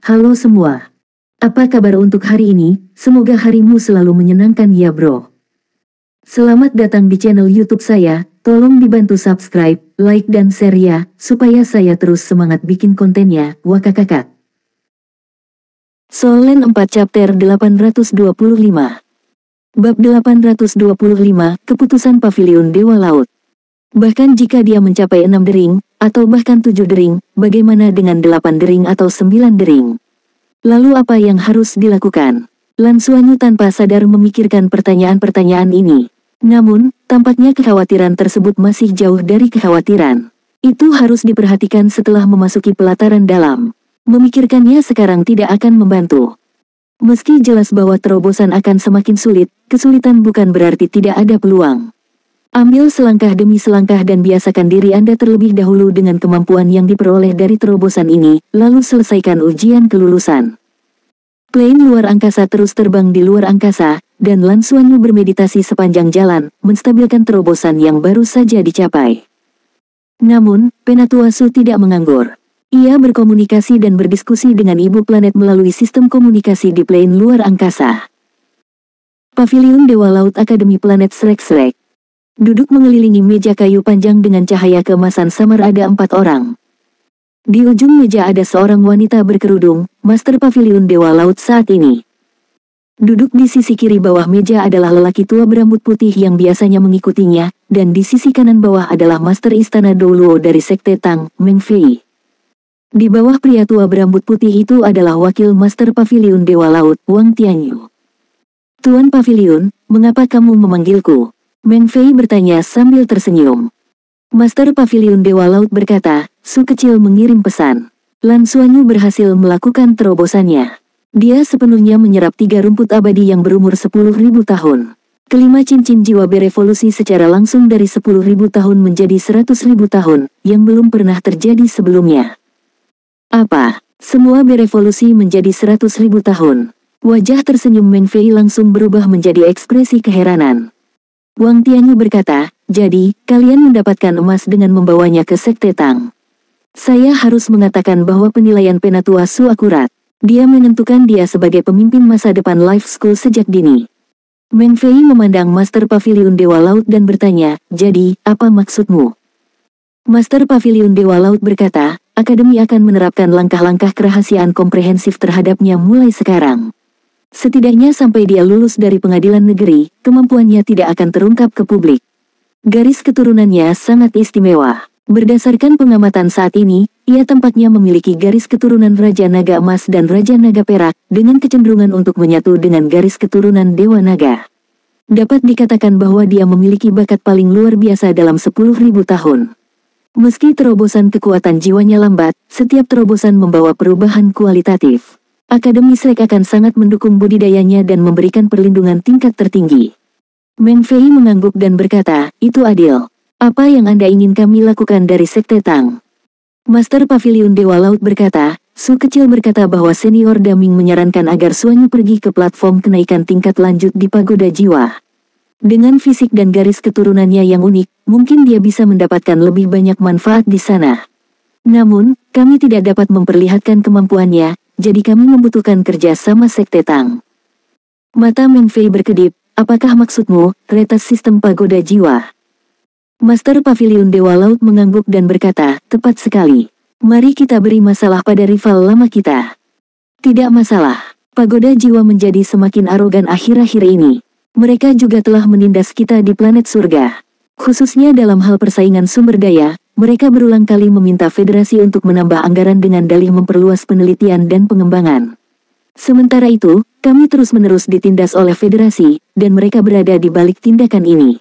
Halo semua. Apa kabar untuk hari ini? Semoga harimu selalu menyenangkan ya bro. Selamat datang di channel YouTube saya. Tolong dibantu subscribe, like dan share ya, supaya saya terus semangat bikin kontennya. Wakakakak. Solen 4 chapter 825. Bab 825, Keputusan Pavilion Dewa Laut. Bahkan jika dia mencapai 6 dering, atau bahkan 7 dering, bagaimana dengan 8 dering atau 9 dering? Lalu apa yang harus dilakukan? Lan Xuanyu tanpa sadar memikirkan pertanyaan-pertanyaan ini. Namun, tampaknya kekhawatiran tersebut masih jauh dari kekhawatiran. Itu harus diperhatikan setelah memasuki pelataran dalam. Memikirkannya sekarang tidak akan membantu. Meski jelas bahwa terobosan akan semakin sulit, kesulitan bukan berarti tidak ada peluang. Ambil selangkah demi selangkah dan biasakan diri Anda terlebih dahulu dengan kemampuan yang diperoleh dari terobosan ini, lalu selesaikan ujian kelulusan. Plane luar angkasa terus terbang di luar angkasa, dan Lan Xuanyu bermeditasi sepanjang jalan, menstabilkan terobosan yang baru saja dicapai. Namun, Penatua Su tidak menganggur. Ia berkomunikasi dan berdiskusi dengan ibu planet melalui sistem komunikasi di plane luar angkasa. Pavilion Dewa Laut Akademi Planet Srek-Srek. Duduk mengelilingi meja kayu panjang dengan cahaya keemasan samar ada 4 orang. Di ujung meja ada seorang wanita berkerudung, Master Pavilion Dewa Laut saat ini. Duduk di sisi kiri bawah meja adalah lelaki tua berambut putih yang biasanya mengikutinya, dan di sisi kanan bawah adalah Master Istana Douluo dari Sekte Tang, Meng Fei. Di bawah pria tua berambut putih itu adalah wakil Master Pavilion Dewa Laut, Wang Tianyu. Tuan Pavilion, mengapa kamu memanggilku? Meng Fei bertanya sambil tersenyum. Master Pavilion Dewa Laut berkata, Su kecil mengirim pesan. Lan Xuanyu berhasil melakukan terobosannya. Dia sepenuhnya menyerap 3 rumput abadi yang berumur 10.000 tahun. Kelima cincin jiwa berevolusi secara langsung dari 10.000 tahun menjadi 100.000 tahun, yang belum pernah terjadi sebelumnya. Apa? Semua berevolusi menjadi 100.000 tahun. Wajah tersenyum Meng Fei langsung berubah menjadi ekspresi keheranan. Wang Tianyu berkata, jadi, kalian mendapatkan emas dengan membawanya ke Sekte Tang. Saya harus mengatakan bahwa penilaian Penatua Su akurat. Dia menentukan dia sebagai pemimpin masa depan Life School sejak dini. Meng Fei memandang Master Pavilion Dewa Laut dan bertanya, jadi, apa maksudmu? Master Pavilion Dewa Laut berkata, Akademi akan menerapkan langkah-langkah kerahasiaan komprehensif terhadapnya mulai sekarang. Setidaknya sampai dia lulus dari pengadilan negeri, kemampuannya tidak akan terungkap ke publik. Garis keturunannya sangat istimewa. Berdasarkan pengamatan saat ini, ia tampaknya memiliki garis keturunan Raja Naga Emas dan Raja Naga Perak, dengan kecenderungan untuk menyatu dengan garis keturunan Dewa Naga. Dapat dikatakan bahwa dia memiliki bakat paling luar biasa dalam 10.000 tahun. Meski terobosan kekuatan jiwanya lambat, setiap terobosan membawa perubahan kualitatif. Akademi Srek akan sangat mendukung budidayanya dan memberikan perlindungan tingkat tertinggi. Meng Fei mengangguk dan berkata, itu adil. Apa yang Anda ingin kami lakukan dari Sekte Tang? Master Pavilion Dewa Laut berkata, Su kecil berkata bahwa Senior Daming menyarankan agar Xuanyu pergi ke platform kenaikan tingkat lanjut di Pagoda Jiwa. Dengan fisik dan garis keturunannya yang unik, mungkin dia bisa mendapatkan lebih banyak manfaat di sana. Namun, kami tidak dapat memperlihatkan kemampuannya, jadi kami membutuhkan kerja sama Sekte Tang. Mata Meng Fei berkedip, apakah maksudmu, retas sistem Pagoda Jiwa? Master Pavilion Dewa Laut mengangguk dan berkata, tepat sekali. Mari kita beri masalah pada rival lama kita. Tidak masalah. Pagoda Jiwa menjadi semakin arogan akhir-akhir ini. Mereka juga telah menindas kita di planet surga. Khususnya dalam hal persaingan sumber daya, mereka berulang kali meminta federasi untuk menambah anggaran dengan dalih memperluas penelitian dan pengembangan. Sementara itu, kami terus-menerus ditindas oleh federasi, dan mereka berada di balik tindakan ini.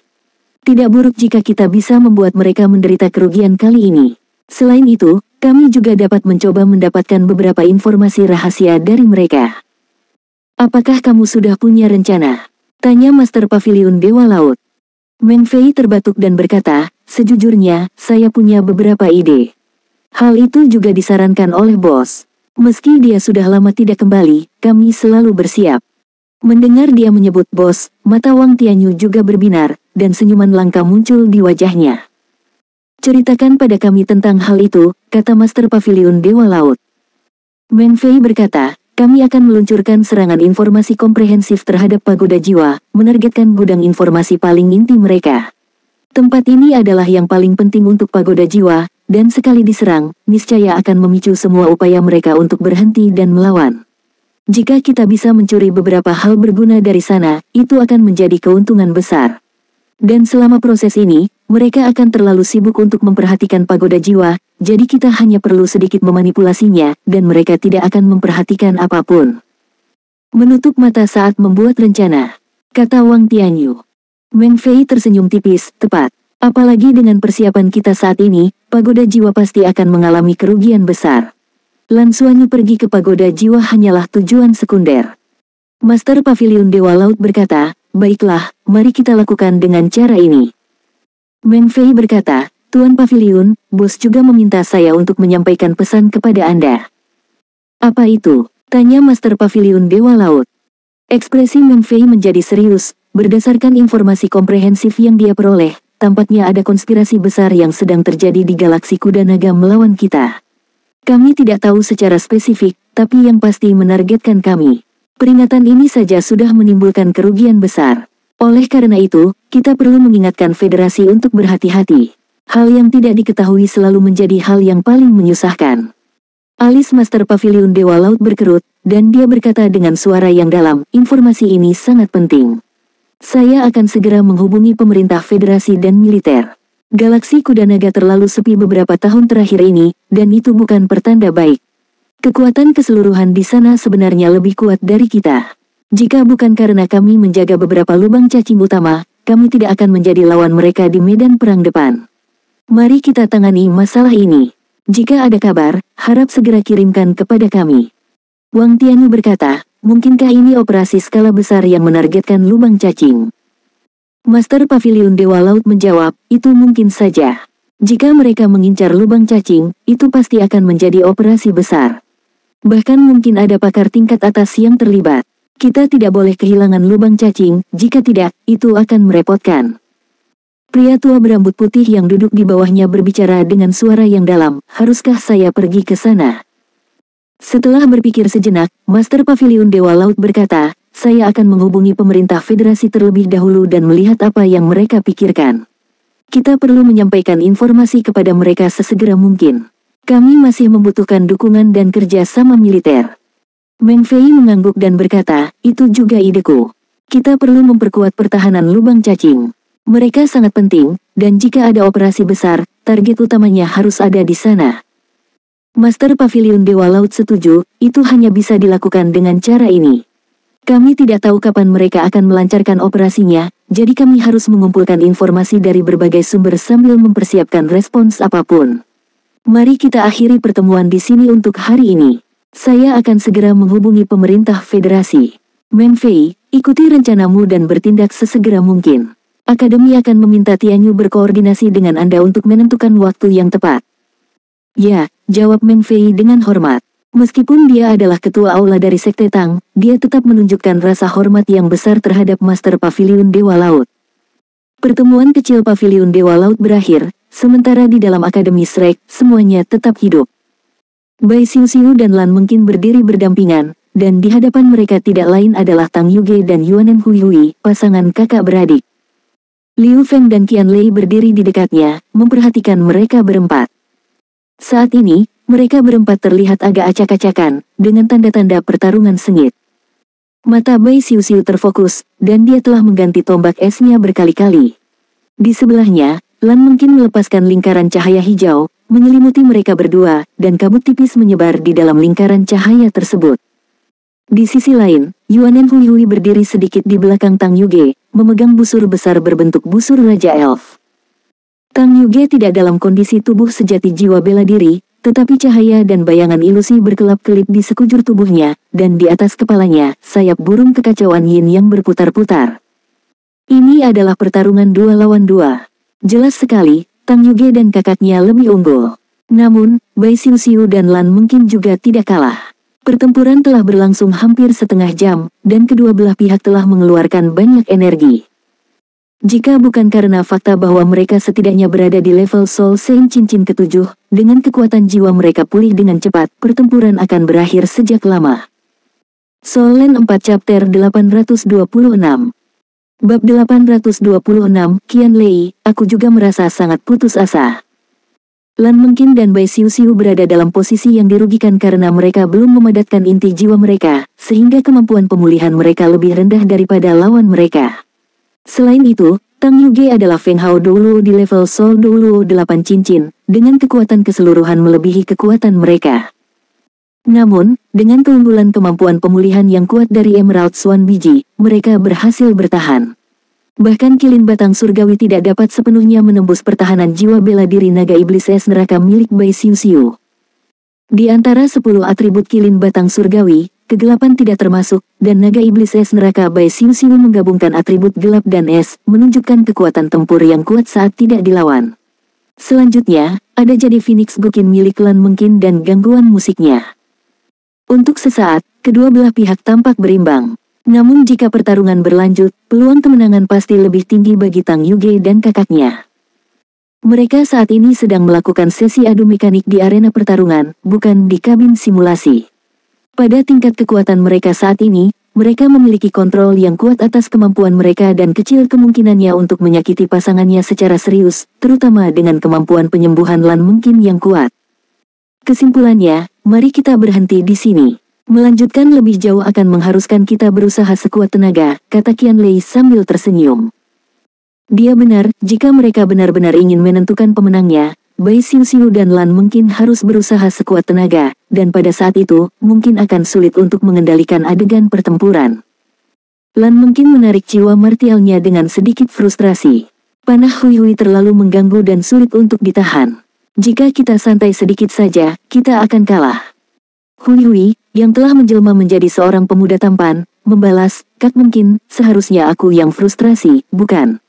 Tidak buruk jika kita bisa membuat mereka menderita kerugian kali ini. Selain itu, kami juga dapat mencoba mendapatkan beberapa informasi rahasia dari mereka. Apakah kamu sudah punya rencana? Tanya Master Pavilion Dewa Laut. Meng Fei terbatuk dan berkata, sejujurnya, saya punya beberapa ide. Hal itu juga disarankan oleh bos. Meski dia sudah lama tidak kembali, kami selalu bersiap. Mendengar dia menyebut bos, mata Wang Tianyu juga berbinar, dan senyuman langka muncul di wajahnya. Ceritakan pada kami tentang hal itu, kata Master Pavilion Dewa Laut. Meng Fei berkata, kami akan meluncurkan serangan informasi komprehensif terhadap pagoda jiwa, menargetkan gudang informasi paling inti mereka. Tempat ini adalah yang paling penting untuk pagoda jiwa, dan sekali diserang, niscaya akan memicu semua upaya mereka untuk berhenti dan melawan. Jika kita bisa mencuri beberapa hal berguna dari sana, itu akan menjadi keuntungan besar. Dan selama proses ini, mereka akan terlalu sibuk untuk memperhatikan pagoda jiwa, jadi kita hanya perlu sedikit memanipulasinya, dan mereka tidak akan memperhatikan apapun. Menutup mata saat membuat rencana, kata Wang Tianyu. Meng Fei tersenyum tipis, tepat. Apalagi dengan persiapan kita saat ini, pagoda jiwa pasti akan mengalami kerugian besar. Lan Xuanyu pergi ke pagoda jiwa hanyalah tujuan sekunder. Master Paviliun Dewa Laut berkata, baiklah, mari kita lakukan dengan cara ini. Meng Fei berkata, Tuan Paviliun, bos juga meminta saya untuk menyampaikan pesan kepada Anda. Apa itu? Tanya Master Paviliun Dewa Laut. Ekspresi Meng Fei menjadi serius, berdasarkan informasi komprehensif yang dia peroleh, tampaknya ada konspirasi besar yang sedang terjadi di galaksi kuda naga melawan kita. Kami tidak tahu secara spesifik, tapi yang pasti menargetkan kami. Peringatan ini saja sudah menimbulkan kerugian besar. Oleh karena itu, kita perlu mengingatkan federasi untuk berhati-hati. Hal yang tidak diketahui selalu menjadi hal yang paling menyusahkan. Alis Master Paviliun Dewa Laut berkerut, dan dia berkata dengan suara yang dalam, informasi ini sangat penting. Saya akan segera menghubungi pemerintah federasi dan militer. Galaksi kuda naga terlalu sepi beberapa tahun terakhir ini, dan itu bukan pertanda baik. Kekuatan keseluruhan di sana sebenarnya lebih kuat dari kita. Jika bukan karena kami menjaga beberapa lubang cacing utama, kami tidak akan menjadi lawan mereka di medan perang depan. Mari kita tangani masalah ini. Jika ada kabar, harap segera kirimkan kepada kami. Wang Tianyu berkata, mungkinkah ini operasi skala besar yang menargetkan lubang cacing? Master Paviliun Dewa Laut menjawab, itu mungkin saja. Jika mereka mengincar lubang cacing, itu pasti akan menjadi operasi besar. Bahkan mungkin ada pakar tingkat atas yang terlibat. Kita tidak boleh kehilangan lubang cacing, jika tidak, itu akan merepotkan. Pria tua berambut putih yang duduk di bawahnya berbicara dengan suara yang dalam, haruskah saya pergi ke sana? Setelah berpikir sejenak, Master Paviliun Dewa Laut berkata, saya akan menghubungi pemerintah federasi terlebih dahulu dan melihat apa yang mereka pikirkan. Kita perlu menyampaikan informasi kepada mereka sesegera mungkin. Kami masih membutuhkan dukungan dan kerja sama militer. Meng Fei mengangguk dan berkata, itu juga ideku. Kita perlu memperkuat pertahanan lubang cacing. Mereka sangat penting, dan jika ada operasi besar, target utamanya harus ada di sana. Master Paviliun Dewa Laut setuju, itu hanya bisa dilakukan dengan cara ini. Kami tidak tahu kapan mereka akan melancarkan operasinya, jadi kami harus mengumpulkan informasi dari berbagai sumber sambil mempersiapkan respons apapun. Mari kita akhiri pertemuan di sini untuk hari ini. Saya akan segera menghubungi pemerintah federasi. Meng Fei, ikuti rencanamu dan bertindak sesegera mungkin. Akademi akan meminta Tianyu berkoordinasi dengan Anda untuk menentukan waktu yang tepat. Ya, jawab Meng Fei dengan hormat. Meskipun dia adalah ketua aula dari Sekte Tang, dia tetap menunjukkan rasa hormat yang besar terhadap Master Paviliun Dewa Laut. Pertemuan kecil Paviliun Dewa Laut berakhir, sementara di dalam Akademi Shrek, semuanya tetap hidup. Bai Xiu dan Lan mungkin berdiri berdampingan, dan di hadapan mereka tidak lain adalah Tang Yuge dan Yuanen Hui, pasangan kakak beradik. Liu Feng dan Qian Lei berdiri di dekatnya, memperhatikan mereka berempat. Saat ini, mereka berempat terlihat agak acak-acakan, dengan tanda-tanda pertarungan sengit. Mata Bai Xiu terfokus, dan dia telah mengganti tombak esnya berkali-kali. Di sebelahnya, Lan mungkin melepaskan lingkaran cahaya hijau, menyelimuti mereka berdua, dan kabut tipis menyebar di dalam lingkaran cahaya tersebut. Di sisi lain, Yuanen Hui berdiri sedikit di belakang Tang Yuge, memegang busur besar berbentuk busur Raja Elf. Tang Yuge tidak dalam kondisi tubuh sejati jiwa bela diri, tetapi cahaya dan bayangan ilusi berkelap-kelip di sekujur tubuhnya, dan di atas kepalanya, sayap burung kekacauan yin yang berputar-putar. Ini adalah pertarungan 2 lawan 2. Jelas sekali, Tang Yuge dan kakaknya lebih unggul. Namun, Bai Xiu dan Lan mungkin juga tidak kalah. Pertempuran telah berlangsung hampir setengah jam, dan kedua belah pihak telah mengeluarkan banyak energi. Jika bukan karena fakta bahwa mereka setidaknya berada di level Soul Saint cincin ketujuh, dengan kekuatan jiwa mereka pulih dengan cepat, pertempuran akan berakhir sejak lama. Soul Land 4 Chapter 826. Bab 826, Qian Lei, aku juga merasa sangat putus asa. Lan Mengqin dan Bai Xiuxiu berada dalam posisi yang dirugikan karena mereka belum memadatkan inti jiwa mereka, sehingga kemampuan pemulihan mereka lebih rendah daripada lawan mereka. Selain itu, Tang Yuge adalah Feng Hao Douluo di level Soul Douluo 8 cincin, dengan kekuatan keseluruhan melebihi kekuatan mereka. Namun, dengan keunggulan kemampuan pemulihan yang kuat dari Emerald Swan biji, mereka berhasil bertahan. Bahkan kilin batang surgawi tidak dapat sepenuhnya menembus pertahanan jiwa bela diri naga iblis es neraka milik Bai Xiuxiu. Di antara 10 atribut kilin batang surgawi, kegelapan tidak termasuk, dan naga iblis es neraka Bai Xiuxiu menggabungkan atribut gelap dan es, menunjukkan kekuatan tempur yang kuat saat tidak dilawan. Selanjutnya, ada jadi Phoenix Guqin milik Lan Mengqin dan gangguan musiknya. Untuk sesaat, kedua belah pihak tampak berimbang. Namun jika pertarungan berlanjut, peluang kemenangan pasti lebih tinggi bagi Tang Yuge dan kakaknya. Mereka saat ini sedang melakukan sesi adu mekanik di arena pertarungan, bukan di kabin simulasi. Pada tingkat kekuatan mereka saat ini, mereka memiliki kontrol yang kuat atas kemampuan mereka dan kecil kemungkinannya untuk menyakiti pasangannya secara serius, terutama dengan kemampuan penyembuhan Lan Mengqin yang kuat. Kesimpulannya, mari kita berhenti di sini. Melanjutkan lebih jauh akan mengharuskan kita berusaha sekuat tenaga, kata Qian Lei sambil tersenyum. Dia benar, jika mereka benar-benar ingin menentukan pemenangnya, Bai Xiuxiu dan Lan Mengqin harus berusaha sekuat tenaga, dan pada saat itu, mungkin akan sulit untuk mengendalikan adegan pertempuran. Lan Mengqin menarik jiwa martialnya dengan sedikit frustrasi. Panah Hui Hui terlalu mengganggu dan sulit untuk ditahan. Jika kita santai sedikit saja, kita akan kalah. Hui Hui, yang telah menjelma menjadi seorang pemuda tampan, membalas, Kak Mengqin, seharusnya aku yang frustrasi, bukan?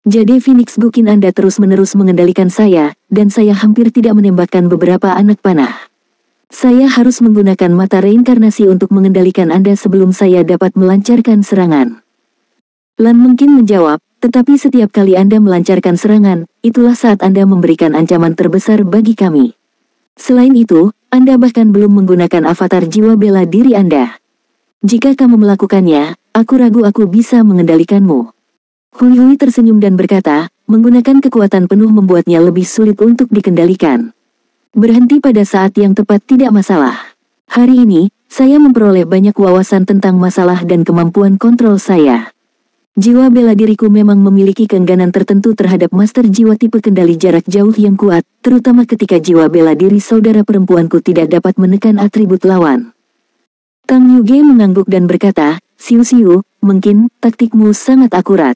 Jadi Phoenix Guqin Anda terus-menerus mengendalikan saya, dan saya hampir tidak menembakkan beberapa anak panah. Saya harus menggunakan mata reinkarnasi untuk mengendalikan Anda sebelum saya dapat melancarkan serangan. Lan Mengqin menjawab, tetapi setiap kali Anda melancarkan serangan, itulah saat Anda memberikan ancaman terbesar bagi kami. Selain itu, Anda bahkan belum menggunakan avatar jiwa bela diri Anda. Jika kamu melakukannya, aku ragu aku bisa mengendalikanmu. Hui Hui tersenyum dan berkata, menggunakan kekuatan penuh membuatnya lebih sulit untuk dikendalikan. Berhenti pada saat yang tepat tidak masalah. Hari ini, saya memperoleh banyak wawasan tentang masalah dan kemampuan kontrol saya. Jiwa bela diriku memang memiliki keengganan tertentu terhadap master jiwa tipe kendali jarak jauh yang kuat, terutama ketika jiwa bela diri saudara perempuanku tidak dapat menekan atribut lawan. Tang Yuge mengangguk dan berkata, Xiuxiu, mungkin, taktikmu sangat akurat.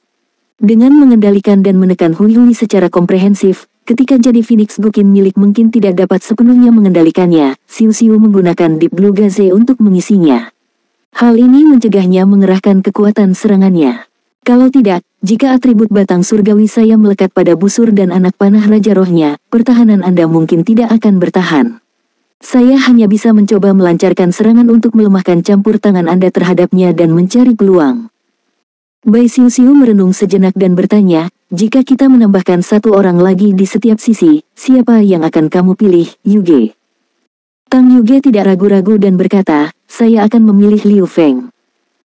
Dengan mengendalikan dan menekan Hui Hui secara komprehensif, ketika jadi Phoenix Guqin milik mungkin tidak dapat sepenuhnya mengendalikannya, Xiuxiu menggunakan Deep Blue Gaze untuk mengisinya. Hal ini mencegahnya mengerahkan kekuatan serangannya. Kalau tidak, jika atribut batang surgawi saya melekat pada busur dan anak panah Raja Rohnya, pertahanan Anda mungkin tidak akan bertahan. Saya hanya bisa mencoba melancarkan serangan untuk melemahkan campur tangan Anda terhadapnya dan mencari peluang. Bai Xiuxiu merenung sejenak dan bertanya, jika kita menambahkan satu orang lagi di setiap sisi, siapa yang akan kamu pilih, Yuge? Tang Yuge tidak ragu-ragu dan berkata, saya akan memilih Liu Feng.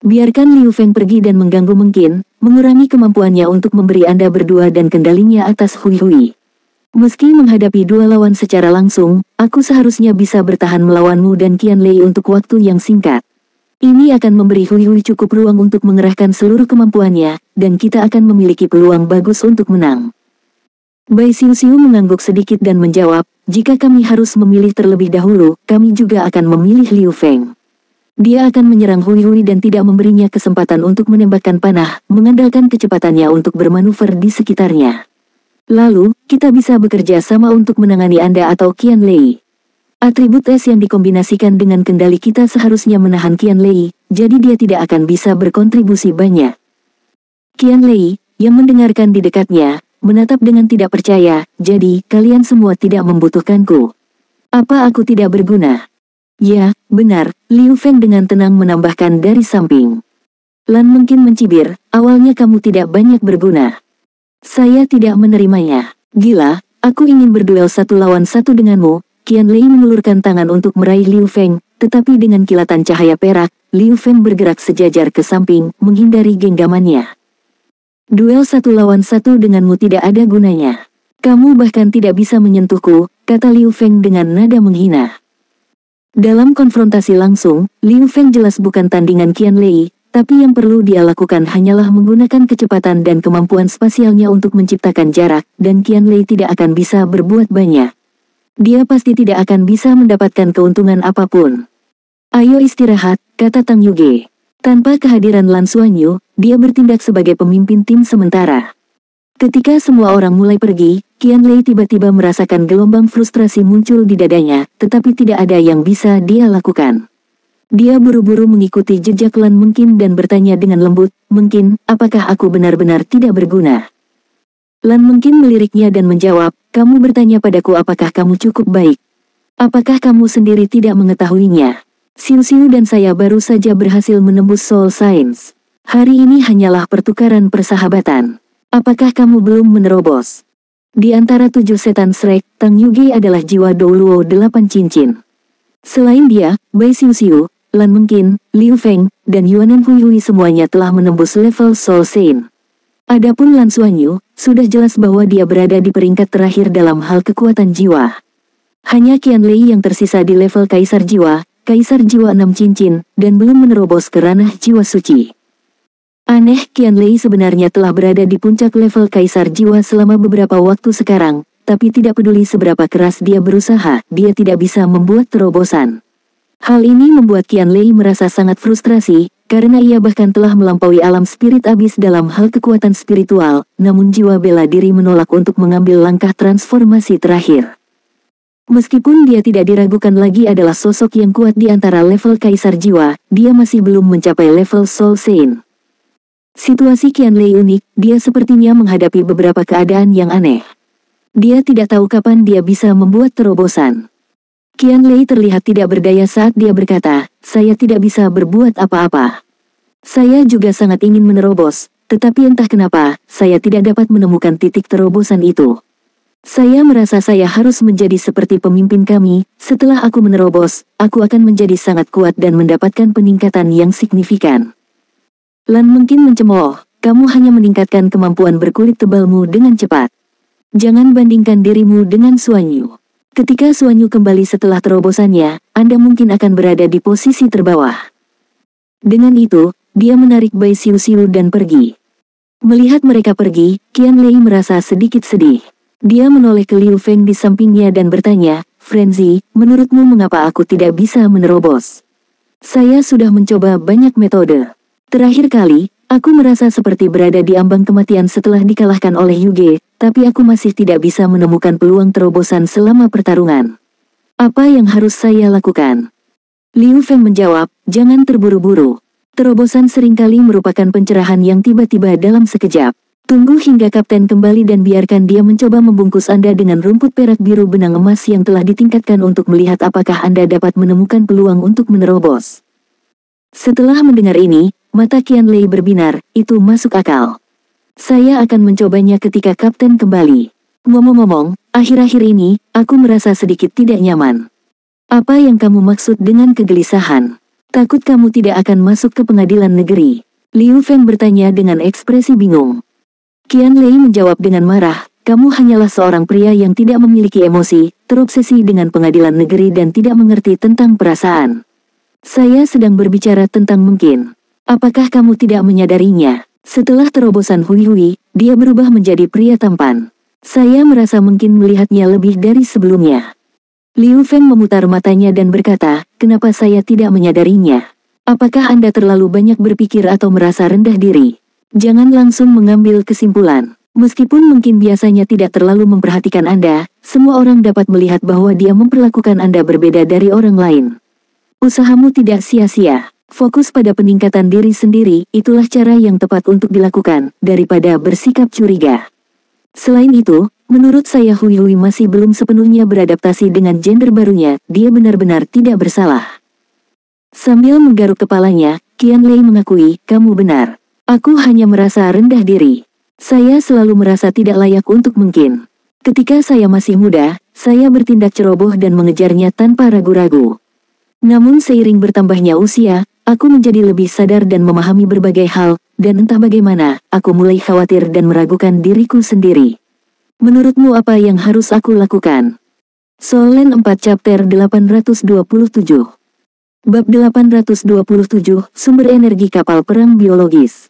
Biarkan Liu Feng pergi dan mengganggu Mengqin, mengurangi kemampuannya untuk memberi Anda berdua dan kendalinya atas Hui Hui. Meski menghadapi dua lawan secara langsung, aku seharusnya bisa bertahan melawanmu dan Qian Lei untuk waktu yang singkat. Ini akan memberi Hui Hui cukup ruang untuk mengerahkan seluruh kemampuannya, dan kita akan memiliki peluang bagus untuk menang. Bai Xiuxiu mengangguk sedikit dan menjawab, jika kami harus memilih terlebih dahulu, kami juga akan memilih Liu Feng. Dia akan menyerang Hui Hui dan tidak memberinya kesempatan untuk menembakkan panah, mengandalkan kecepatannya untuk bermanuver di sekitarnya. Lalu, kita bisa bekerja sama untuk menangani Anda atau Qian Lei. Atribut es yang dikombinasikan dengan kendali kita seharusnya menahan Qian Lei, jadi dia tidak akan bisa berkontribusi banyak. Qian Lei, yang mendengarkan di dekatnya, menatap dengan tidak percaya, jadi, kalian semua tidak membutuhkanku. Apa aku tidak berguna? Ya, benar, Liu Feng dengan tenang menambahkan dari samping. Lan Mengqin mencibir, awalnya kamu tidak banyak berguna. Saya tidak menerimanya. Gila, aku ingin berduel 1 lawan 1 denganmu. Qianlei mengulurkan tangan untuk meraih Liu Feng, tetapi dengan kilatan cahaya perak, Liu Feng bergerak sejajar ke samping, menghindari genggamannya. Duel 1 lawan 1 denganmu tidak ada gunanya. Kamu bahkan tidak bisa menyentuhku, kata Liu Feng dengan nada menghina. Dalam konfrontasi langsung, Liu Feng jelas bukan tandingan Qianlei, tapi yang perlu dia lakukan hanyalah menggunakan kecepatan dan kemampuan spasialnya untuk menciptakan jarak, dan Qianlei tidak akan bisa berbuat banyak. Dia pasti tidak akan bisa mendapatkan keuntungan apapun. Ayo istirahat, kata Tang Yuge. Tanpa kehadiran Lan Xuanyu, dia bertindak sebagai pemimpin tim sementara. Ketika semua orang mulai pergi, Qianlei tiba-tiba merasakan gelombang frustrasi muncul di dadanya, tetapi tidak ada yang bisa dia lakukan. Dia buru-buru mengikuti jejak Lan Mengqin dan bertanya dengan lembut, "Mengqin, apakah aku benar-benar tidak berguna?" Lan Mengqin meliriknya dan menjawab, "Kamu bertanya padaku apakah kamu cukup baik? Apakah kamu sendiri tidak mengetahuinya? Xiu dan saya baru saja berhasil menembus Soul Science. Hari ini hanyalah pertukaran persahabatan. Apakah kamu belum menerobos?" Di antara 7 setan Shrek, Tang Yuge adalah jiwa Douluo 8 cincin. Selain dia, Bai Xiu, Lan Mengqin, Liu Feng, dan Yuanen Huihui semuanya telah menembus level Soul Saint. Adapun Lan Xuanyu, sudah jelas bahwa dia berada di peringkat terakhir dalam hal kekuatan jiwa. Hanya Qianlei yang tersisa di level Kaisar Jiwa 6 cincin, dan belum menerobos ke ranah jiwa suci. Aneh, Qianlei sebenarnya telah berada di puncak level Kaisar Jiwa selama beberapa waktu sekarang, tapi tidak peduli seberapa keras dia berusaha, dia tidak bisa membuat terobosan. Hal ini membuat Qianlei merasa sangat frustrasi, karena ia bahkan telah melampaui alam spirit abis dalam hal kekuatan spiritual, namun jiwa bela diri menolak untuk mengambil langkah transformasi terakhir. Meskipun dia tidak diragukan lagi adalah sosok yang kuat di antara level Kaisar Jiwa, dia masih belum mencapai level Soul Saint. Situasi Qianlei unik, dia sepertinya menghadapi beberapa keadaan yang aneh. Dia tidak tahu kapan dia bisa membuat terobosan. Qianlei terlihat tidak berdaya saat dia berkata, "Saya tidak bisa berbuat apa-apa. Saya juga sangat ingin menerobos, tetapi entah kenapa, saya tidak dapat menemukan titik terobosan itu. Saya merasa saya harus menjadi seperti pemimpin kami, setelah aku menerobos, aku akan menjadi sangat kuat dan mendapatkan peningkatan yang signifikan." Lan Mengqin mencemooh, "Kamu hanya meningkatkan kemampuan berkulit tebalmu dengan cepat. Jangan bandingkan dirimu dengan Xuanyu. Ketika Xuanyu kembali setelah terobosannya, Anda mungkin akan berada di posisi terbawah." Dengan itu, dia menarik Bai Xiu dan pergi. Melihat mereka pergi, Qianlei merasa sedikit sedih. Dia menoleh ke Liu Feng di sampingnya dan bertanya, "Frenzy, menurutmu mengapa aku tidak bisa menerobos? Saya sudah mencoba banyak metode. Terakhir kali, aku merasa seperti berada di ambang kematian setelah dikalahkan oleh Yuge, tapi aku masih tidak bisa menemukan peluang terobosan selama pertarungan. Apa yang harus saya lakukan?" Liu Feng menjawab, "Jangan terburu-buru. Terobosan seringkali merupakan pencerahan yang tiba-tiba dalam sekejap. Tunggu hingga kapten kembali dan biarkan dia mencoba membungkus Anda dengan rumput perak biru benang emas yang telah ditingkatkan untuk melihat apakah Anda dapat menemukan peluang untuk menerobos." Setelah mendengar ini, mata Qianlei berbinar, "Itu masuk akal. Saya akan mencobanya ketika kapten kembali. Ngomong-ngomong, akhir-akhir ini, aku merasa sedikit tidak nyaman." "Apa yang kamu maksud dengan kegelisahan? Takut kamu tidak akan masuk ke pengadilan negeri?" Liu Feng bertanya dengan ekspresi bingung. Qianlei menjawab dengan marah, "Kamu hanyalah seorang pria yang tidak memiliki emosi, terobsesi dengan pengadilan negeri dan tidak mengerti tentang perasaan. Saya sedang berbicara tentang Mengqin. Apakah kamu tidak menyadarinya? Setelah terobosan Huihui, dia berubah menjadi pria tampan. Saya merasa Mengqin melihatnya lebih dari sebelumnya." Liu Feng memutar matanya dan berkata, "Kenapa saya tidak menyadarinya? Apakah Anda terlalu banyak berpikir atau merasa rendah diri? Jangan langsung mengambil kesimpulan. Meskipun Mengqin biasanya tidak terlalu memperhatikan Anda, semua orang dapat melihat bahwa dia memperlakukan Anda berbeda dari orang lain. Usahamu tidak sia-sia. Fokus pada peningkatan diri sendiri, itulah cara yang tepat untuk dilakukan, daripada bersikap curiga. Selain itu, menurut saya Huihui masih belum sepenuhnya beradaptasi dengan gender barunya, dia benar-benar tidak bersalah." Sambil menggaruk kepalanya, Qianlei mengakui, "Kamu benar. Aku hanya merasa rendah diri. Saya selalu merasa tidak layak untuk mungkin. Ketika saya masih muda, saya bertindak ceroboh dan mengejarnya tanpa ragu-ragu. Namun seiring bertambahnya usia, aku menjadi lebih sadar dan memahami berbagai hal, dan entah bagaimana, aku mulai khawatir dan meragukan diriku sendiri. Menurutmu apa yang harus aku lakukan? Solen 4 chapter 827. Bab 827, Sumber Energi Kapal Perang Biologis.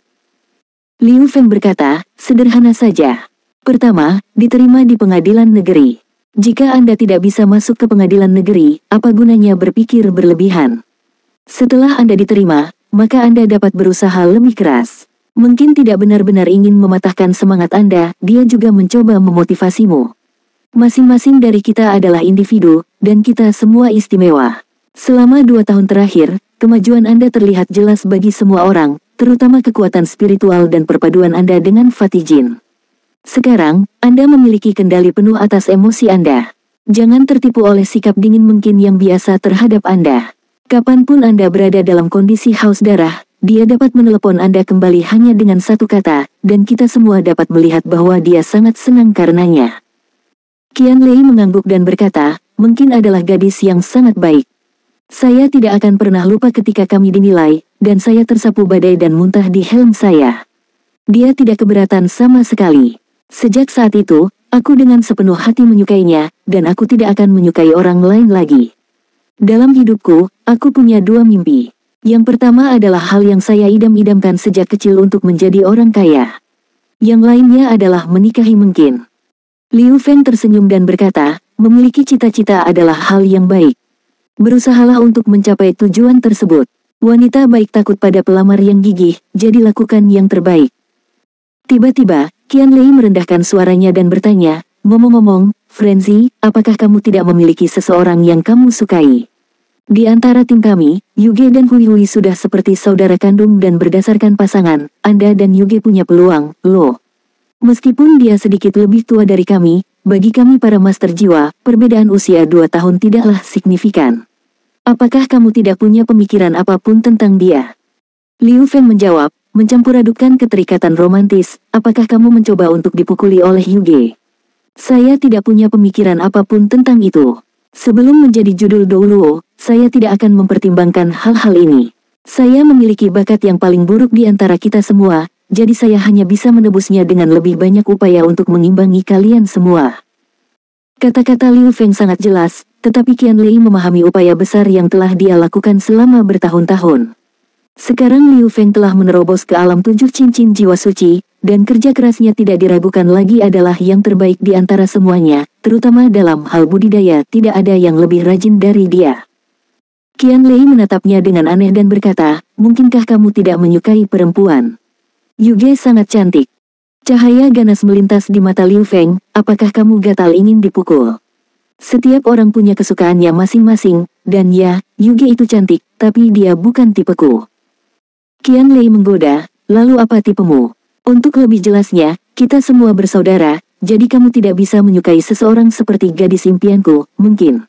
Liu Feng berkata, sederhana saja. Pertama, diterima di pengadilan negeri. Jika Anda tidak bisa masuk ke pengadilan negeri, apa gunanya berpikir berlebihan? Setelah Anda diterima, maka Anda dapat berusaha lebih keras. Mungkin tidak benar-benar ingin mematahkan semangat Anda, dia juga mencoba memotivasimu. Masing-masing dari kita adalah individu, dan kita semua istimewa. Selama 2 tahun terakhir, kemajuan Anda terlihat jelas bagi semua orang, terutama kekuatan spiritual dan perpaduan Anda dengan Fatijin. Sekarang, Anda memiliki kendali penuh atas emosi Anda. Jangan tertipu oleh sikap dingin mungkin yang biasa terhadap Anda. Kapanpun Anda berada dalam kondisi haus darah, dia dapat menelepon Anda kembali hanya dengan satu kata, dan kita semua dapat melihat bahwa dia sangat senang karenanya. Qian Lei mengangguk dan berkata, mungkin adalah gadis yang sangat baik. Saya tidak akan pernah lupa ketika kami dinilai, dan saya tersapu badai dan muntah di helm saya. Dia tidak keberatan sama sekali. Sejak saat itu, aku dengan sepenuh hati menyukainya, dan aku tidak akan menyukai orang lain lagi. Dalam hidupku, aku punya 2 mimpi. Yang pertama adalah hal yang saya idam-idamkan sejak kecil untuk menjadi orang kaya. Yang lainnya adalah menikahi mungkin. Liu Feng tersenyum dan berkata, memiliki cita-cita adalah hal yang baik. Berusahalah untuk mencapai tujuan tersebut. Wanita baik takut pada pelamar yang gigih, jadi lakukan yang terbaik. Tiba-tiba, Qian Lei merendahkan suaranya dan bertanya, ngomong-ngomong, Frenzy, apakah kamu tidak memiliki seseorang yang kamu sukai? Di antara tim kami, Yuge dan Hui Hui sudah seperti saudara kandung dan berdasarkan pasangan, Anda dan Yuge punya peluang, loh. Meskipun dia sedikit lebih tua dari kami, bagi kami para master jiwa, perbedaan usia 2 tahun tidaklah signifikan. Apakah kamu tidak punya pemikiran apapun tentang dia? Liu Feng menjawab, mencampur adukkan keterikatan romantis, apakah kamu mencoba untuk dipukuli oleh Yuge? Saya tidak punya pemikiran apapun tentang itu. Sebelum menjadi judul Douluo, saya tidak akan mempertimbangkan hal-hal ini. Saya memiliki bakat yang paling buruk di antara kita semua, jadi saya hanya bisa menebusnya dengan lebih banyak upaya untuk mengimbangi kalian semua. Kata-kata Liu Feng sangat jelas, tetapi Qian Lei memahami upaya besar yang telah dia lakukan selama bertahun-tahun. Sekarang Liu Feng telah menerobos ke alam 7 cincin jiwa suci, dan kerja kerasnya tidak diragukan lagi adalah yang terbaik di antara semuanya, terutama dalam hal budidaya tidak ada yang lebih rajin dari dia. Qian Lei menatapnya dengan aneh dan berkata, mungkinkah kamu tidak menyukai perempuan? Yuge sangat cantik. Cahaya ganas melintas di mata Liu Feng, apakah kamu gatal ingin dipukul? Setiap orang punya kesukaannya masing-masing, dan ya, Yuge itu cantik, tapi dia bukan tipeku. Qian Lei menggoda, lalu apa tipemu? Untuk lebih jelasnya, kita semua bersaudara, jadi kamu tidak bisa menyukai seseorang seperti gadis impianku, mungkin.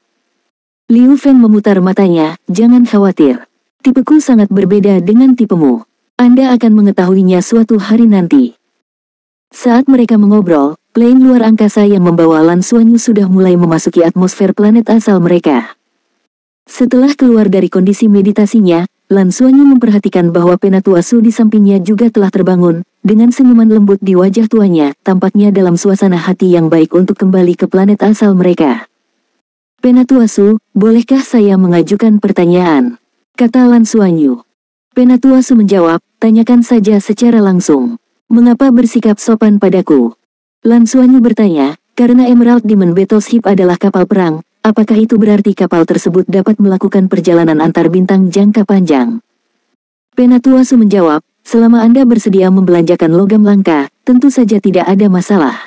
Liu Feng memutar matanya, jangan khawatir. Tipeku sangat berbeda dengan tipemu. Anda akan mengetahuinya suatu hari nanti. Saat mereka mengobrol, plane luar angkasa yang membawa Lan Xuanyu sudah mulai memasuki atmosfer planet asal mereka. Setelah keluar dari kondisi meditasinya, Lan Xuanyu memperhatikan bahwa Penatua Su di sampingnya juga telah terbangun, dengan senyuman lembut di wajah tuanya, tampaknya dalam suasana hati yang baik untuk kembali ke planet asal mereka. Penatua Su, bolehkah saya mengajukan pertanyaan? Kata Lan Xuanyu. Penatua Su menjawab, tanyakan saja secara langsung. Mengapa bersikap sopan padaku? Lan Xuanyu bertanya, karena Emerald Demon Battleship adalah kapal perang, apakah itu berarti kapal tersebut dapat melakukan perjalanan antar bintang jangka panjang? Penatua Su menjawab, selama Anda bersedia membelanjakan logam langka, tentu saja tidak ada masalah.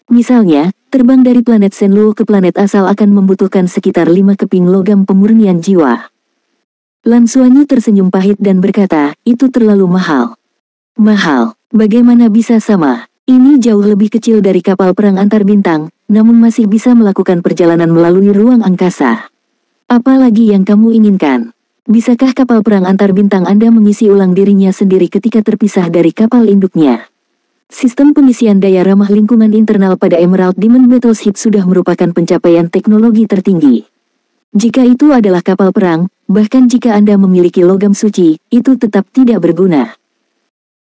Misalnya, terbang dari planet Senluo ke planet asal akan membutuhkan sekitar 5 keping logam pemurnian jiwa. Lan Xuanyu tersenyum pahit dan berkata, itu terlalu mahal. Mahal? Bagaimana bisa sama? Ini jauh lebih kecil dari kapal perang antar bintang, namun masih bisa melakukan perjalanan melalui ruang angkasa. Apa lagi yang kamu inginkan? Bisakah kapal perang antar bintang Anda mengisi ulang dirinya sendiri ketika terpisah dari kapal induknya? Sistem pengisian daya ramah lingkungan internal pada Emerald Demon Battleship sudah merupakan pencapaian teknologi tertinggi. Jika itu adalah kapal perang, bahkan jika Anda memiliki logam suci, itu tetap tidak berguna.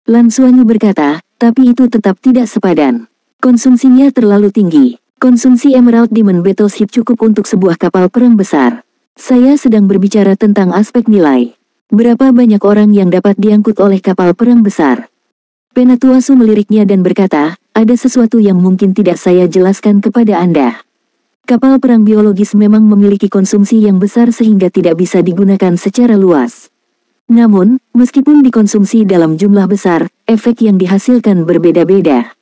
Lan Xuanyu berkata, tapi itu tetap tidak sepadan. Konsumsinya terlalu tinggi. Konsumsi Emerald Demon Battleship cukup untuk sebuah kapal perang besar. Saya sedang berbicara tentang aspek nilai. Berapa banyak orang yang dapat diangkut oleh kapal perang besar? Penatuasu meliriknya dan berkata, ada sesuatu yang mungkin tidak saya jelaskan kepada Anda. Kapal perang biologis memang memiliki konsumsi yang besar sehingga tidak bisa digunakan secara luas. Namun, meskipun dikonsumsi dalam jumlah besar, efek yang dihasilkan berbeda-beda.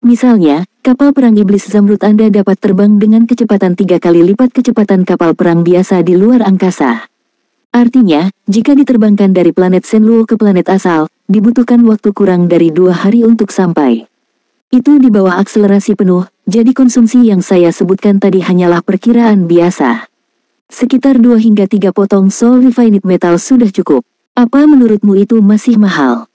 Misalnya, kapal perang iblis Zamrud Anda dapat terbang dengan kecepatan 3 kali lipat kecepatan kapal perang biasa di luar angkasa. Artinya, jika diterbangkan dari planet Shenluo ke planet asal, dibutuhkan waktu kurang dari 2 hari untuk sampai. Itu di bawah akselerasi penuh, jadi konsumsi yang saya sebutkan tadi hanyalah perkiraan biasa. Sekitar 2 hingga 3 potong soul refined metal sudah cukup. Apa menurutmu itu masih mahal?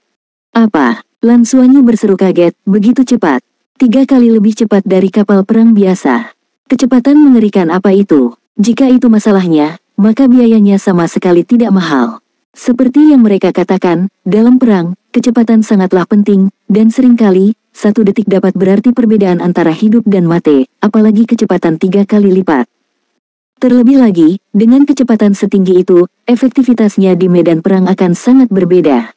Apa? Lan Xuanyu berseru kaget, begitu cepat. 3 kali lebih cepat dari kapal perang biasa. Kecepatan mengerikan apa itu? Jika itu masalahnya, maka biayanya sama sekali tidak mahal. Seperti yang mereka katakan, dalam perang, kecepatan sangatlah penting, dan seringkali, 1 detik dapat berarti perbedaan antara hidup dan mati, apalagi kecepatan 3 kali lipat. Terlebih lagi, dengan kecepatan setinggi itu, efektivitasnya di medan perang akan sangat berbeda.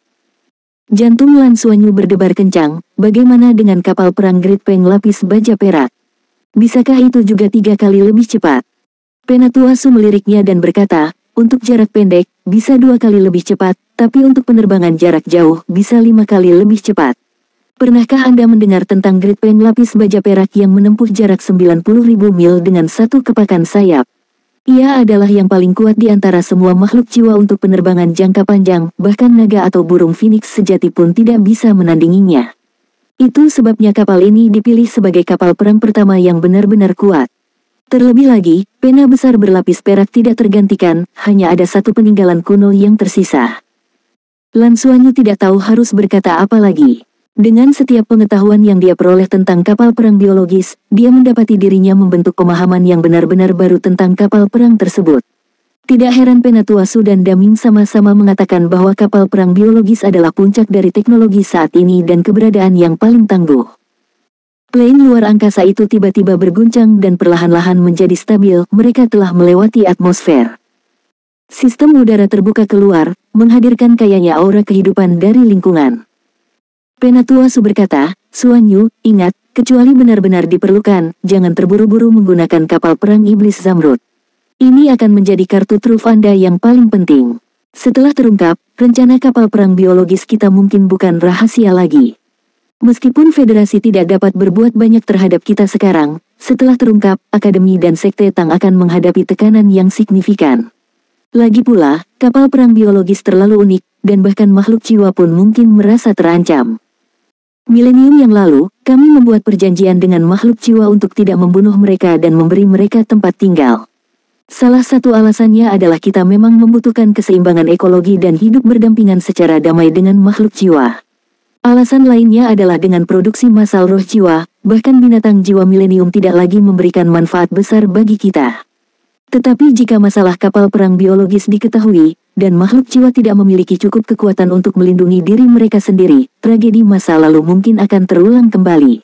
Jantung Lan Xuanyu berdebar kencang, bagaimana dengan kapal perang Great Peng lapis baja perak? Bisakah itu juga 3 kali lebih cepat? Penatuasu meliriknya dan berkata, untuk jarak pendek, bisa 2 kali lebih cepat, tapi untuk penerbangan jarak jauh, bisa 5 kali lebih cepat. Pernahkah Anda mendengar tentang Great Peng lapis baja perak yang menempuh jarak 90.000 mil dengan 1 kepakan sayap? Ia adalah yang paling kuat di antara semua makhluk jiwa untuk penerbangan jangka panjang, bahkan naga atau burung phoenix sejati pun tidak bisa menandinginya. Itu sebabnya kapal ini dipilih sebagai kapal perang pertama yang benar-benar kuat. Terlebih lagi, pena besar berlapis perak tidak tergantikan, hanya ada 1 peninggalan kuno yang tersisa. Lan Xuanyu tidak tahu harus berkata apa lagi. Dengan setiap pengetahuan yang dia peroleh tentang kapal perang biologis, dia mendapati dirinya membentuk pemahaman yang benar-benar baru tentang kapal perang tersebut. Tidak heran Penatuasu dan Daming sama-sama mengatakan bahwa kapal perang biologis adalah puncak dari teknologi saat ini dan keberadaan yang paling tangguh. Plane luar angkasa itu tiba-tiba berguncang dan perlahan-lahan menjadi stabil, mereka telah melewati atmosfer. Sistem udara terbuka keluar, menghadirkan kayanya aura kehidupan dari lingkungan. Penatuasu berkata, Xuanyu, ingat, kecuali benar-benar diperlukan, jangan terburu-buru menggunakan kapal perang iblis Zamrud. Ini akan menjadi kartu truf Anda yang paling penting. Setelah terungkap, rencana kapal perang biologis kita mungkin bukan rahasia lagi. Meskipun federasi tidak dapat berbuat banyak terhadap kita sekarang, setelah terungkap, akademi dan sekte Tang akan menghadapi tekanan yang signifikan. Lagi pula, kapal perang biologis terlalu unik, dan bahkan makhluk jiwa pun mungkin merasa terancam. Milenium yang lalu, kami membuat perjanjian dengan makhluk jiwa untuk tidak membunuh mereka dan memberi mereka tempat tinggal. Salah satu alasannya adalah kita memang membutuhkan keseimbangan ekologi dan hidup berdampingan secara damai dengan makhluk jiwa. Alasan lainnya adalah dengan produksi massal roh jiwa, bahkan binatang jiwa milenium tidak lagi memberikan manfaat besar bagi kita. Tetapi jika masalah kapal perang biologis diketahui, dan makhluk jiwa tidak memiliki cukup kekuatan untuk melindungi diri mereka sendiri, tragedi masa lalu mungkin akan terulang kembali.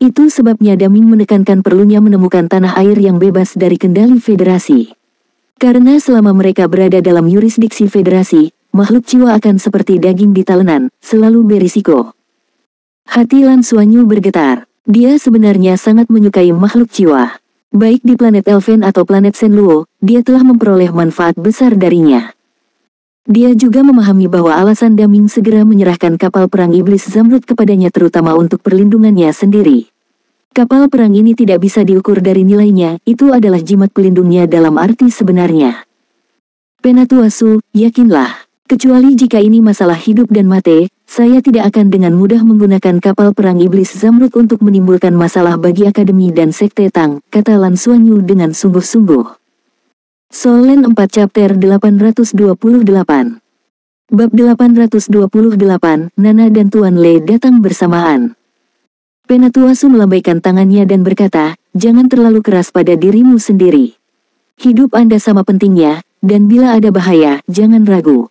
Itu sebabnya Daming menekankan perlunya menemukan tanah air yang bebas dari kendali federasi. Karena selama mereka berada dalam yurisdiksi federasi, makhluk jiwa akan seperti daging di talenan, selalu berisiko. Hati Lan Xuanyu bergetar. Dia sebenarnya sangat menyukai makhluk jiwa. Baik di planet Elven atau planet Shenluo, dia telah memperoleh manfaat besar darinya. Dia juga memahami bahwa alasan Daming segera menyerahkan kapal perang iblis Zamrud kepadanya terutama untuk perlindungannya sendiri. Kapal perang ini tidak bisa diukur dari nilainya, itu adalah jimat pelindungnya dalam arti sebenarnya. Penatuasu, yakinlah. Kecuali jika ini masalah hidup dan mati, saya tidak akan dengan mudah menggunakan kapal perang iblis Zamrud untuk menimbulkan masalah bagi akademi dan sekte Tang, kata Lan Xuanyu dengan sungguh-sungguh. Solen 4 chapter 828. Bab 828, Nana dan Tuan Le datang bersamaan. Penatuasu melambaikan tangannya dan berkata, jangan terlalu keras pada dirimu sendiri. Hidup Anda sama pentingnya, dan bila ada bahaya, jangan ragu.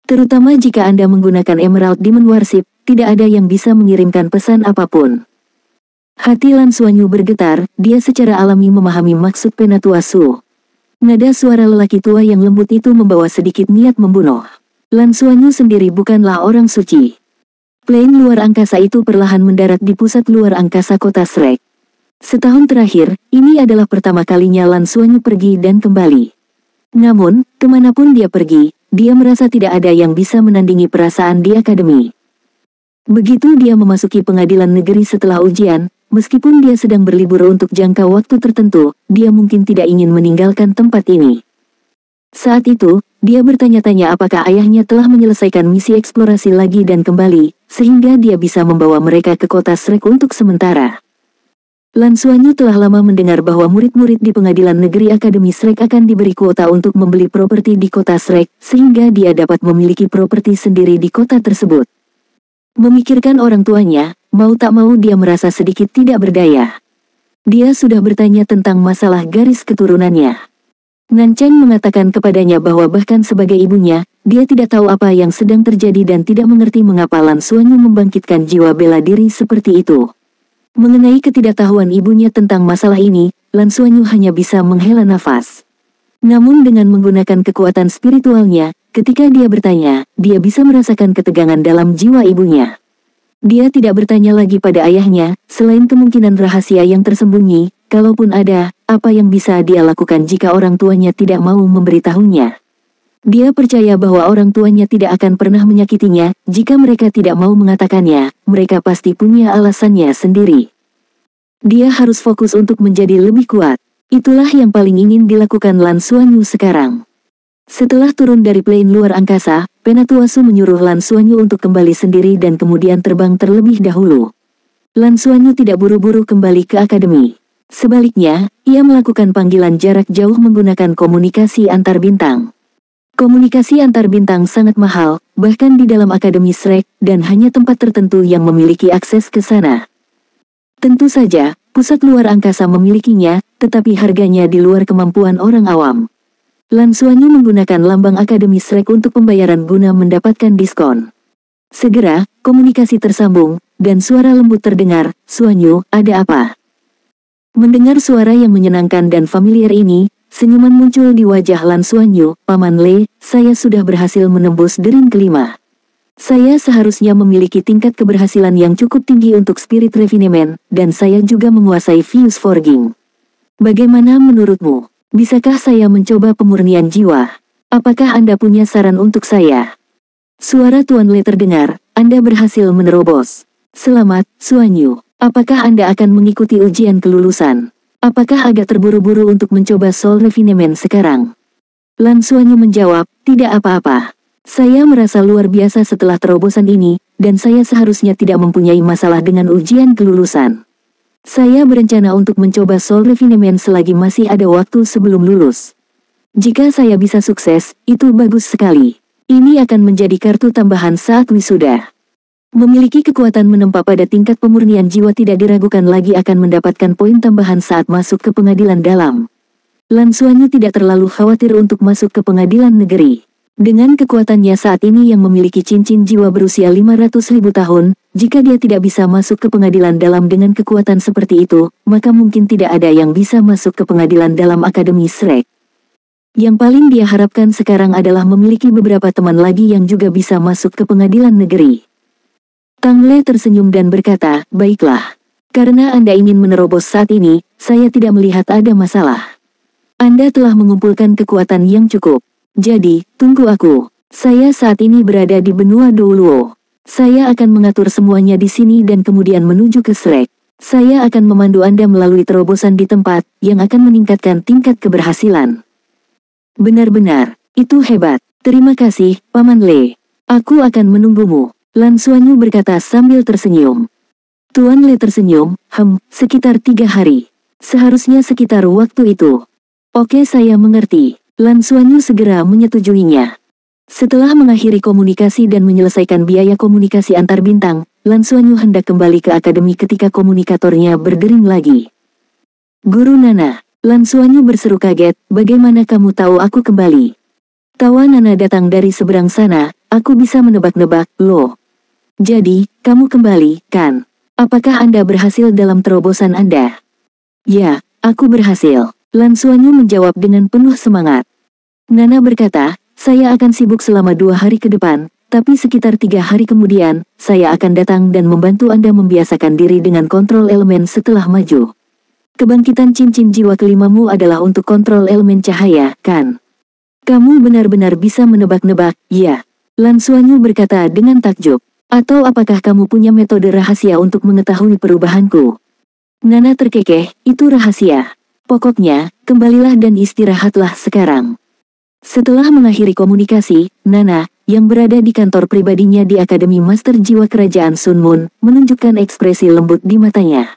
Terutama jika Anda menggunakan Emerald Demon Warship, tidak ada yang bisa mengirimkan pesan apapun. Hati Lan Xuanyu bergetar, dia secara alami memahami maksud Penatuasu. Nada suara lelaki tua yang lembut itu membawa sedikit niat membunuh. Lan Xuanyu sendiri bukanlah orang suci. Plane luar angkasa itu perlahan mendarat di pusat luar angkasa kota Shrek. Setahun terakhir, ini adalah pertama kalinya Lan Xuanyu pergi dan kembali. Namun, kemanapun dia pergi, dia merasa tidak ada yang bisa menandingi perasaan di akademi. Begitu dia memasuki pengadilan negeri setelah ujian, meskipun dia sedang berlibur untuk jangka waktu tertentu, dia mungkin tidak ingin meninggalkan tempat ini. Saat itu, dia bertanya-tanya apakah ayahnya telah menyelesaikan misi eksplorasi lagi dan kembali, sehingga dia bisa membawa mereka ke kota Shrek untuk sementara. Lan Xuanyu telah lama mendengar bahwa murid-murid di pengadilan negeri Akademi Shrek akan diberi kuota untuk membeli properti di kota Shrek, sehingga dia dapat memiliki properti sendiri di kota tersebut. Memikirkan orang tuanya, mau tak mau dia merasa sedikit tidak berdaya. Dia sudah bertanya tentang masalah garis keturunannya. Nan Cheng mengatakan kepadanya bahwa bahkan sebagai ibunya, dia tidak tahu apa yang sedang terjadi dan tidak mengerti mengapa Lan Xuanyu membangkitkan jiwa bela diri seperti itu. Mengenai ketidaktahuan ibunya tentang masalah ini, Lan Xuanyu hanya bisa menghela nafas. Namun dengan menggunakan kekuatan spiritualnya, ketika dia bertanya, dia bisa merasakan ketegangan dalam jiwa ibunya. Dia tidak bertanya lagi pada ayahnya, selain kemungkinan rahasia yang tersembunyi, kalaupun ada, apa yang bisa dia lakukan jika orang tuanya tidak mau memberitahunya. Dia percaya bahwa orang tuanya tidak akan pernah menyakitinya, jika mereka tidak mau mengatakannya, mereka pasti punya alasannya sendiri. Dia harus fokus untuk menjadi lebih kuat. Itulah yang paling ingin dilakukan Lan Xuanyu sekarang. Setelah turun dari plane luar angkasa, Penatuasu menyuruh Lan Xuanyu untuk kembali sendiri dan kemudian terbang terlebih dahulu. Lan Xuanyu tidak buru-buru kembali ke akademi. Sebaliknya, ia melakukan panggilan jarak jauh menggunakan komunikasi antar bintang. Komunikasi antar bintang sangat mahal, bahkan di dalam Akademi Shrek, dan hanya tempat tertentu yang memiliki akses ke sana. Tentu saja, pusat luar angkasa memilikinya, tetapi harganya di luar kemampuan orang awam. Lan Xuanyu menggunakan lambang Akademi Shrek untuk pembayaran guna mendapatkan diskon. Segera, komunikasi tersambung, dan suara lembut terdengar, Xuanyu, ada apa? Mendengar suara yang menyenangkan dan familiar ini, senyuman muncul di wajah Lan Xuanyu. Paman Le, saya sudah berhasil menembus dering kelima. Saya seharusnya memiliki tingkat keberhasilan yang cukup tinggi untuk Spirit Refinement, dan saya juga menguasai Fuse Forging. Bagaimana menurutmu? Bisakah saya mencoba pemurnian jiwa? Apakah Anda punya saran untuk saya? Suara Tuan Le terdengar, Anda berhasil menerobos. Selamat, Xuanyu. Apakah Anda akan mengikuti ujian kelulusan? Apakah agak terburu-buru untuk mencoba Soul Refinement sekarang? Lan Xuanyu menjawab, tidak apa-apa. Saya merasa luar biasa setelah terobosan ini, dan saya seharusnya tidak mempunyai masalah dengan ujian kelulusan. Saya berencana untuk mencoba Soul Refinement selagi masih ada waktu sebelum lulus. Jika saya bisa sukses, itu bagus sekali. Ini akan menjadi kartu tambahan saat wisuda. Memiliki kekuatan menempa pada tingkat pemurnian jiwa tidak diragukan lagi akan mendapatkan poin tambahan saat masuk ke pengadilan dalam. Lan Xuanyu tidak terlalu khawatir untuk masuk ke pengadilan negeri. Dengan kekuatannya saat ini yang memiliki cincin jiwa berusia 500.000 tahun, jika dia tidak bisa masuk ke pengadilan dalam dengan kekuatan seperti itu, maka mungkin tidak ada yang bisa masuk ke pengadilan dalam Akademi Shrek. Yang paling dia harapkan sekarang adalah memiliki beberapa teman lagi yang juga bisa masuk ke pengadilan negeri. Tang Le tersenyum dan berkata, baiklah. Karena Anda ingin menerobos saat ini, saya tidak melihat ada masalah. Anda telah mengumpulkan kekuatan yang cukup. Jadi, tunggu aku. Saya saat ini berada di benua Douluo. Saya akan mengatur semuanya di sini dan kemudian menuju ke Shrek. Saya akan memandu Anda melalui terobosan di tempat, yang akan meningkatkan tingkat keberhasilan. Benar-benar, itu hebat. Terima kasih, Paman Le. Aku akan menunggumu. Lan Xuanyu berkata sambil tersenyum. Tuan Le tersenyum, sekitar 3 hari. Seharusnya sekitar waktu itu. Oke, saya mengerti. Lan Xuanyu segera menyetujuinya. Setelah mengakhiri komunikasi dan menyelesaikan biaya komunikasi antar bintang, Lan Xuanyu hendak kembali ke akademi ketika komunikatornya berdering lagi. Guru Nana, Lan Xuanyu berseru kaget, bagaimana kamu tahu aku kembali? Tawa Nana datang dari seberang sana, aku bisa menebak-nebak, loh. Jadi, kamu kembali, kan? Apakah Anda berhasil dalam terobosan Anda? Ya, aku berhasil. Lan Xuanyu menjawab dengan penuh semangat. Nana berkata, saya akan sibuk selama 2 hari ke depan, tapi sekitar 3 hari kemudian, saya akan datang dan membantu Anda membiasakan diri dengan kontrol elemen setelah maju. Kebangkitan cincin jiwa kelimamu adalah untuk kontrol elemen cahaya, kan? Kamu benar-benar bisa menebak-nebak, ya. Lan Xuanyu berkata dengan takjub. Atau apakah kamu punya metode rahasia untuk mengetahui perubahanku? Nana terkekeh, itu rahasia. Pokoknya, kembalilah dan istirahatlah sekarang. Setelah mengakhiri komunikasi, Nana, yang berada di kantor pribadinya di Akademi Master Jiwa Kerajaan Sun Moon, menunjukkan ekspresi lembut di matanya.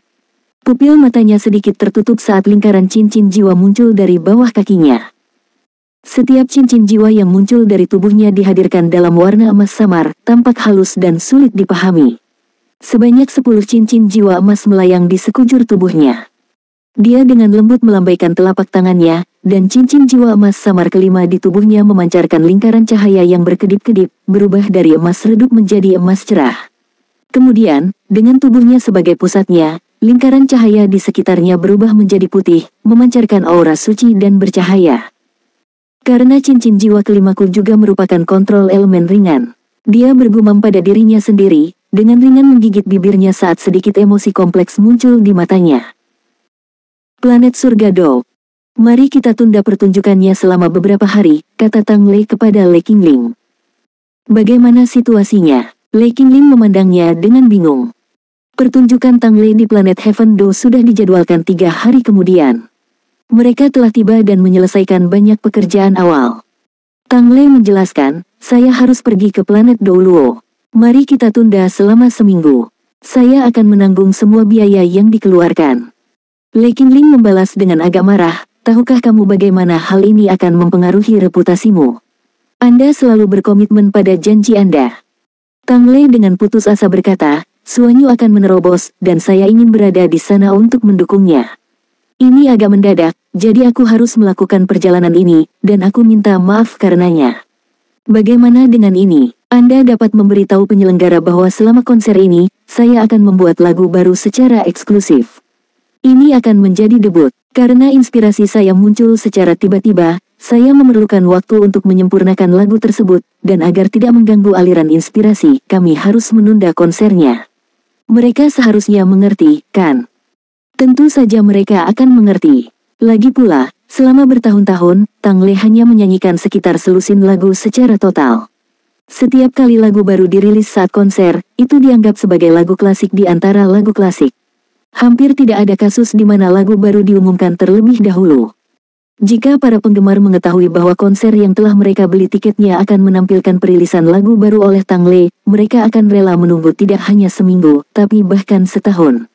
Pupil matanya sedikit tertutup saat lingkaran cincin jiwa muncul dari bawah kakinya. Setiap cincin jiwa yang muncul dari tubuhnya dihadirkan dalam warna emas samar, tampak halus dan sulit dipahami. Sebanyak 10 cincin jiwa emas melayang di sekujur tubuhnya. Dia dengan lembut melambaikan telapak tangannya, dan cincin jiwa emas samar kelima di tubuhnya memancarkan lingkaran cahaya yang berkedip-kedip, berubah dari emas redup menjadi emas cerah. Kemudian, dengan tubuhnya sebagai pusatnya, lingkaran cahaya di sekitarnya berubah menjadi putih, memancarkan aura suci dan bercahaya. Karena cincin jiwa kelimaku juga merupakan kontrol elemen ringan. Dia bergumam pada dirinya sendiri, dengan ringan menggigit bibirnya saat sedikit emosi kompleks muncul di matanya. Planet Surga Dou. Mari kita tunda pertunjukannya selama beberapa hari, kata Tang Lei kepada Lei Qingling. Bagaimana situasinya? Lei Qingling memandangnya dengan bingung. Pertunjukan Tang Lei di planet Heaven Dou sudah dijadwalkan 3 hari kemudian. Mereka telah tiba dan menyelesaikan banyak pekerjaan awal. Tang Lei menjelaskan, saya harus pergi ke planet Dou Luo. Mari kita tunda selama seminggu. Saya akan menanggung semua biaya yang dikeluarkan. Lei Qingling membalas dengan agak marah, tahukah kamu bagaimana hal ini akan mempengaruhi reputasimu? Anda selalu berkomitmen pada janji Anda. Tang Lei dengan putus asa berkata, Xuanyu akan menerobos, dan saya ingin berada di sana untuk mendukungnya. Ini agak mendadak, jadi aku harus melakukan perjalanan ini, dan aku minta maaf karenanya. Bagaimana dengan ini? Anda dapat memberitahu penyelenggara bahwa selama konser ini, saya akan membuat lagu baru secara eksklusif. Ini akan menjadi debut. Karena inspirasi saya muncul secara tiba-tiba, saya memerlukan waktu untuk menyempurnakan lagu tersebut, dan agar tidak mengganggu aliran inspirasi, kami harus menunda konsernya. Mereka seharusnya mengerti, kan? Tentu saja mereka akan mengerti. Lagi pula, selama bertahun-tahun, Tang Lei hanya menyanyikan sekitar selusin lagu secara total. Setiap kali lagu baru dirilis saat konser, itu dianggap sebagai lagu klasik di antara lagu klasik. Hampir tidak ada kasus di mana lagu baru diumumkan terlebih dahulu. Jika para penggemar mengetahui bahwa konser yang telah mereka beli tiketnya akan menampilkan perilisan lagu baru oleh Tang Lei, mereka akan rela menunggu tidak hanya seminggu, tapi bahkan setahun.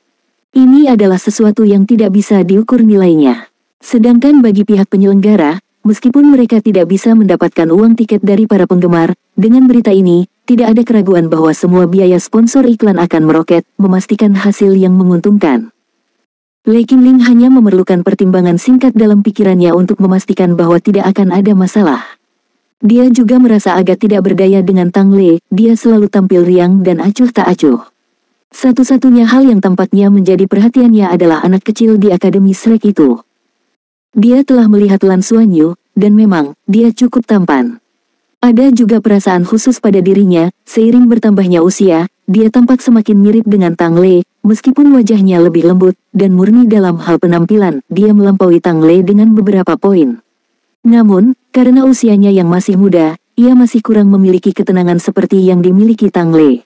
Ini adalah sesuatu yang tidak bisa diukur nilainya. Sedangkan bagi pihak penyelenggara, meskipun mereka tidak bisa mendapatkan uang tiket dari para penggemar, dengan berita ini, tidak ada keraguan bahwa semua biaya sponsor iklan akan meroket, memastikan hasil yang menguntungkan. Lei Qingling hanya memerlukan pertimbangan singkat dalam pikirannya untuk memastikan bahwa tidak akan ada masalah. Dia juga merasa agak tidak berdaya dengan Tang Lei, dia selalu tampil riang dan acuh tak acuh. Satu-satunya hal yang tampaknya menjadi perhatiannya adalah anak kecil di Akademi Shrek itu. Dia telah melihat Lan Xuanyu, dan memang, dia cukup tampan. Ada juga perasaan khusus pada dirinya, seiring bertambahnya usia, dia tampak semakin mirip dengan Tang Lei, meskipun wajahnya lebih lembut, dan murni dalam hal penampilan, dia melampaui Tang Lei dengan beberapa poin. Namun, karena usianya yang masih muda, ia masih kurang memiliki ketenangan seperti yang dimiliki Tang Lei.